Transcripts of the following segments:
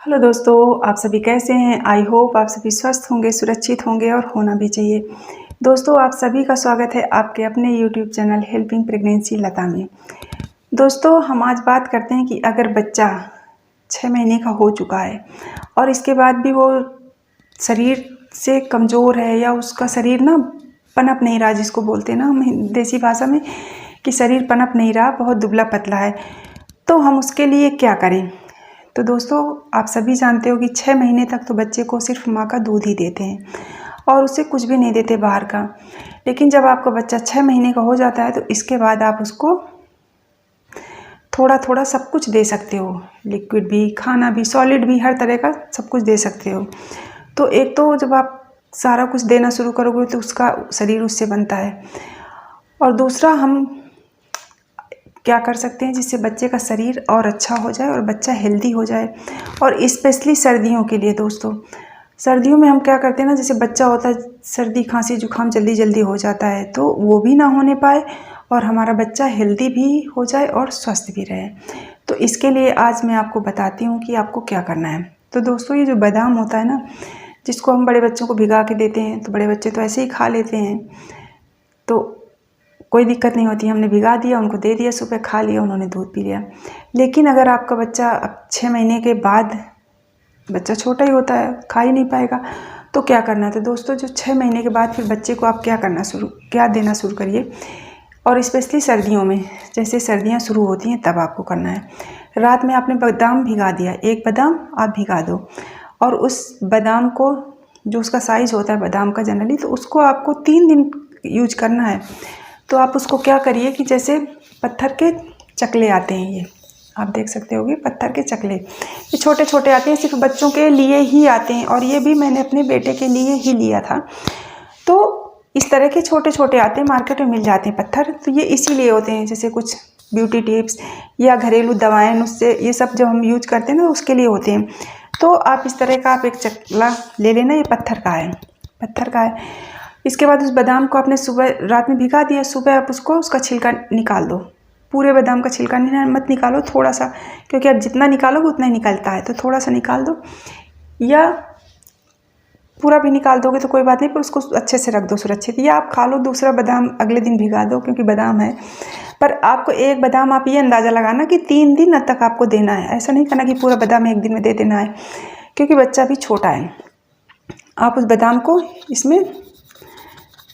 Hello दोस्तों, आप सभी कैसे हैं। आई होप आप सभी स्वस्थ होंगे, सुरक्षित होंगे और होना भी चाहिए। दोस्तों, आप सभी का स्वागत है आपके अपने यूट्यूब चैनल हेल्पिंग प्रेगनेंसी लता में। दोस्तों, हम आज बात करते हैं कि अगर बच्चा 6 महीने का हो चुका है और इसके बाद भी वो शरीर से कमज़ोर है या उसका शरीर ना पनप नहीं रहा, जिसको बोलते हैं ना हम देसी भाषा में कि शरीर पनप नहीं रहा, बहुत दुबला पतला है, तो हम उसके लिए क्या करें। तो दोस्तों, आप सभी जानते हो कि 6 महीने तक तो बच्चे को सिर्फ माँ का दूध ही देते हैं और उसे कुछ भी नहीं देते बाहर का। लेकिन जब आपका बच्चा 6 महीने का हो जाता है तो इसके बाद आप उसको थोड़ा थोड़ा सब कुछ दे सकते हो, लिक्विड भी, खाना भी, सॉलिड भी, हर तरह का सब कुछ दे सकते हो। तो एक तो जब आप सारा कुछ देना शुरू करोगे तो उसका शरीर उससे बनता है, और दूसरा हम क्या कर सकते हैं जिससे बच्चे का शरीर और अच्छा हो जाए और बच्चा हेल्दी हो जाए। और स्पेशली सर्दियों के लिए दोस्तों, सर्दियों में हम क्या करते हैं ना, जैसे बच्चा होता है सर्दी खांसी जुकाम जल्दी जल्दी हो जाता है, तो वो भी ना होने पाए और हमारा बच्चा हेल्दी भी हो जाए और स्वस्थ भी रहे। तो इसके लिए आज मैं आपको बताती हूँ कि आपको क्या करना है। तो दोस्तों, ये जो बादाम होता है ना, जिसको हम बड़े बच्चों को भिगा के देते हैं, तो बड़े बच्चे तो ऐसे ही खा लेते हैं, तो कोई दिक्कत नहीं होती। हमने भिगा दिया, उनको दे दिया, सुबह खा लिया, उन्होंने दूध पी लिया। लेकिन अगर आपका बच्चा अब 6 महीने के बाद, बच्चा छोटा ही होता है, खा ही नहीं पाएगा, तो क्या करना है। तो दोस्तों, जो 6 महीने के बाद फिर बच्चे को आप क्या देना शुरू करिए, और स्पेशली सर्दियों में, जैसे सर्दियाँ शुरू होती हैं तब आपको करना है। रात में आपने बादाम भिगा दिया, एक बादाम आप भिगा दो, और उस बादाम को, जो उसका साइज़ होता है बादाम का जनरली, तो उसको आपको 3 दिन यूज करना है। तो आप उसको क्या करिए कि जैसे पत्थर के चकले आते हैं, ये आप देख सकते होगे, पत्थर के चकले, ये छोटे छोटे आते हैं, सिर्फ बच्चों के लिए ही आते हैं, और ये भी मैंने अपने बेटे के लिए ही लिया था। तो इस तरह के छोटे छोटे आते हैं, मार्केट में मिल जाते हैं पत्थर, तो ये इसीलिए होते हैं, जैसे कुछ ब्यूटी टिप्स या घरेलू दवाएं, नुस्खे, ये सब जो हम यूज करते हैं ना, उसके लिए होते हैं। तो आप इस तरह का आप एक चकला ले लेना, ये पत्थर का है, पत्थर का है। इसके बाद उस बादाम को आपने सुबह रात में भिगा दिया, सुबह आप उसका छिलका निकाल दो। पूरे बादाम का छिलका मत निकालो, थोड़ा सा, क्योंकि आप जितना निकालोगे उतना ही निकलता है, तो थोड़ा सा निकाल दो, या पूरा भी निकाल दोगे तो कोई बात नहीं, पर उसको अच्छे से रख दो सुरक्षित, या आप खा लो, दूसरा बादाम अगले दिन भिगा दो, क्योंकि बादाम है। पर आपको एक बादाम, आप ये अंदाज़ा लगाना कि 3 दिन तक आपको देना है, ऐसा नहीं करना कि पूरा बादाम एक दिन में दे देना है, क्योंकि बच्चा भी छोटा है। आप उस बादाम को, इसमें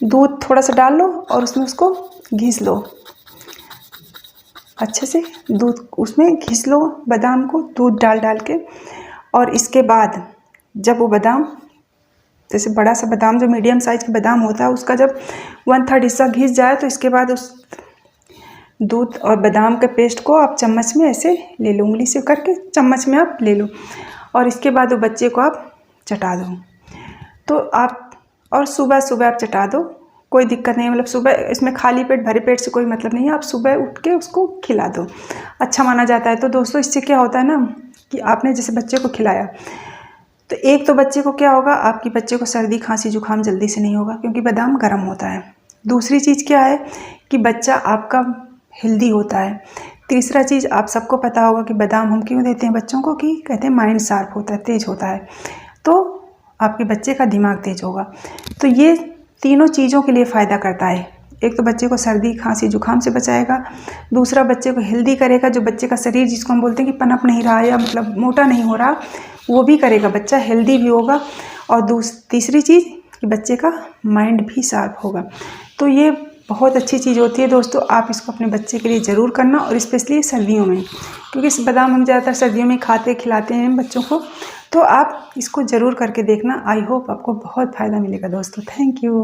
दूध थोड़ा सा डाल लो और उसमें उसको घिस लो अच्छे से, दूध उसमें घिस लो बादाम को, दूध डाल डाल के। और इसके बाद जब वो बादाम, जैसे बड़ा सा बादाम, जो मीडियम साइज का बादाम होता है, उसका जब 1/3 हिस्सा घिस जाए, तो इसके बाद उस दूध और बादाम के पेस्ट को आप चम्मच में ऐसे ले लो, उंगली से करके चम्मच में आप ले लो, और इसके बाद वो बच्चे को आप चटा दो। तो आप, और सुबह सुबह आप चटा दो, कोई दिक्कत नहीं है, मतलब सुबह, इसमें खाली पेट भरे पेट से कोई मतलब नहीं है, आप सुबह उठ के उसको खिला दो, अच्छा माना जाता है। तो दोस्तों, इससे क्या होता है ना कि आपने जैसे बच्चे को खिलाया, तो एक तो बच्चे को क्या होगा, आपके बच्चे को सर्दी खांसी जुकाम जल्दी से नहीं होगा, क्योंकि बादाम गर्म होता है। दूसरी चीज़ क्या है कि बच्चा आपका हेल्दी होता है। तीसरा चीज़, आप सबको पता होगा कि बादाम हम क्यों देते हैं बच्चों को, कि कहते हैं माइंड शार्प होता है, तेज होता है, तो आपके बच्चे का दिमाग तेज होगा। तो ये तीनों चीज़ों के लिए फ़ायदा करता है। एक तो बच्चे को सर्दी खांसी जुकाम से बचाएगा, दूसरा बच्चे को हेल्दी करेगा, जो बच्चे का शरीर, जिसको हम बोलते हैं कि पनप नहीं रहा या मतलब मोटा नहीं हो रहा, वो भी करेगा, बच्चा हेल्दी भी होगा। और तीसरी चीज़ कि बच्चे का माइंड भी शार्प होगा। तो ये बहुत अच्छी चीज़ होती है दोस्तों, आप इसको अपने बच्चे के लिए ज़रूर करना, और स्पेशली सर्दियों में, क्योंकि इस बादाम हम ज़्यादातर सर्दियों में खाते खिलाते हैं बच्चों को। तो आप इसको ज़रूर करके देखना। आई होप आपको बहुत फ़ायदा मिलेगा दोस्तों। Thank you.